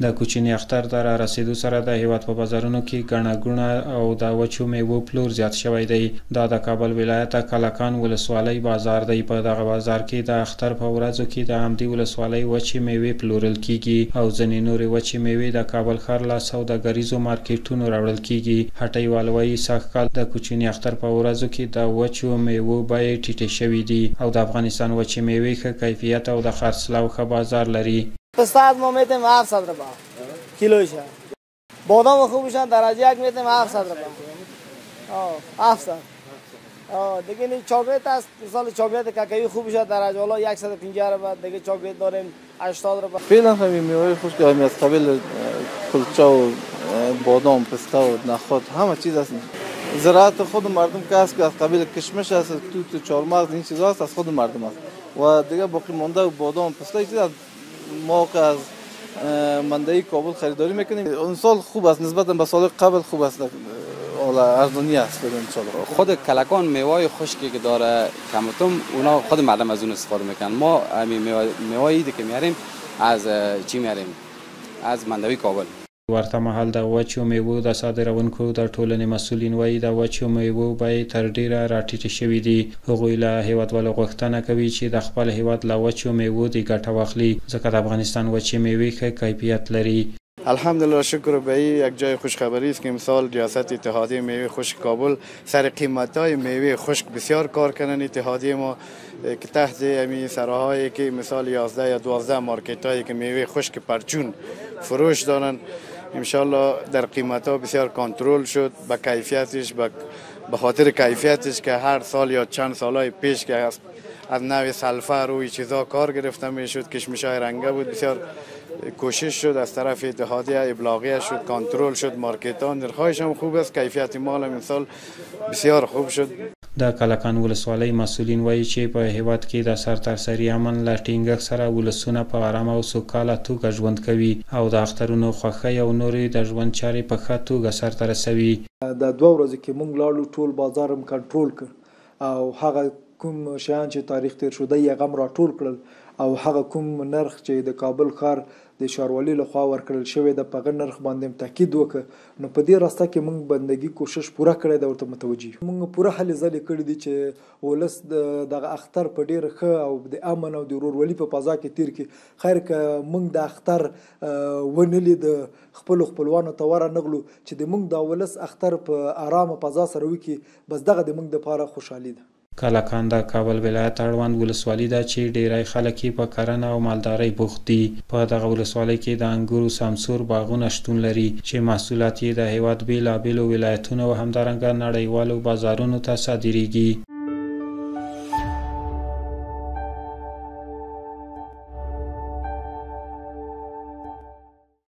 د کوچني اختر د رارسېدو سره د هیواد په بازارونو کې ګڼه ګوڼه او د وچو میوو پلور زیات شوی دی. دا د کابل ولایت کلکان ولسوالۍ بازار دی. په دغه بازار کې د اختر په ورځو کې د همدې ولسوالۍ وچې میوې پلورل کیږي او ځینې نورې وچې میوې د کابل ښار له سوداګریزو مارکیټونو راوړل کیږي. هټۍ وال وایي سږکال د کوچني اختر په ورځو کې د وچو میوو بیې ټیټې شوي دي او د افغانستان وچې میوې ښه کیفیت او د خرڅلاو ښه بازار لري. پستاد ما میتیم 700 روپیه کیلوش. بادام خوبشن درجه یک میتیم 700 روپیه. 700. دیگه این چاکلیت است. مثلا چاکلیت کاکائو خوبشه درجه والا 150 روپیه. دیگه چاکلیت داریم 80 روپیه. فعلا همین میوه خشک از قبیل کلچه و بادام پسته و نخود همه چیز است. زراعت خود مردم که است که از قبیل کشمش است، توت، چهارمغز این چیزا است از خود مردم است. و دیگه باقی مانده و بادام پسته چیز است ما که از منده کابل خریداری میکنیم. اون سال خوب است نسبت به سال قبل خوب است. ارزانی است انشالله. خود کلکان میوه خشکی که داره کمتم اونا خود مردم از اون استفاده میکنن. ما همین میوه ایده که میاریم از چی میاریم؟ از مندوی کابل. ورته مهال د وچو میوو د صادرونکو د ټولنې مسؤلین وایي د وچو میوو بیې تر ډیره راټیټې شوي دي. هغوی له هیوادوالو غوښتنه کوي چې د خپل هیواد له وچو میوو د ګټه واخلي ځکه د افغانستان وچې میوې ښه کیفیت لري. الحمدلله شکر به یک جای خوشخبری است که امسال ریاست اتحادیه میوه خشک کابل سر قیمت‌های میوه خشک بسیار کار کردن. اتحادیه ما که تحت امی سراهایی که مثال 11 یا 12 مارکت‌هایی که میوه خشک پرچون فروش دارن انشالله در قیمت‌ها بسیار کنترل شد. به کیفیتش به خاطر کیفیتش که هر سال یا چند سالهای پیش که از نوع سلفر و چیزا کار گرفته میشد، کشمش‌های رنگه بود، بسیار کوشش شد از طرف اتحادیه ابلاغیه شد، کنترل شد، مارکت‌ها نرخ‌هایش هم خوب است، کیفیت مال هم امسال بسیار خوب شد. د کلکان ولسوالۍ مسؤلین وایي چې په هیواد کې د سرتاسري امن له ټینګښت سره ولسونه په ارامه او سوکاله توګه ژوند کوي او د اخترونو خوښۍ او نورې د ژوند چارې په ښه توګه سرته رسوي. د 2 ورځې کې موږ لاړو ټول بازار هم کنټرول کړ او هغه کوم شیان چې تاریخ تیر شوی هغه هم راټول کړل او هغه کوم نرخ چې د کابل ښار د ښاروالۍ لخوا ورکړل شوی د په نرخ باندې تاکید وکړ. نو په دې راسته کې موږ بندګي کوشش پوره کړی دا ورته متوجي موږ پوره هلې ځلې کړي دي چې ولس دغه اختر په ډیر ښه او د امن او د ورورولۍ په فضا کې تیر کړي. خیر که موږ د اختر ونه لید خپل خپلوانو ته ورنغلو چې د موږ د ولس اختر په آرامه فضا سره وکړي بس دغه د موږ لپاره خوشحالي ده. کلکان د کابل ولایت اړوند ولسوالي ده چې ډیری خلک په کرنه او مالدارۍ بوخت دي. په دغه ولسوالۍ کې د انګورو سمسور باغونه شتون لري چې محصولات یې د هیواد بیلابیلو ولایتونو او همدارنګه نړیوالو بازارونو ته صادریږي.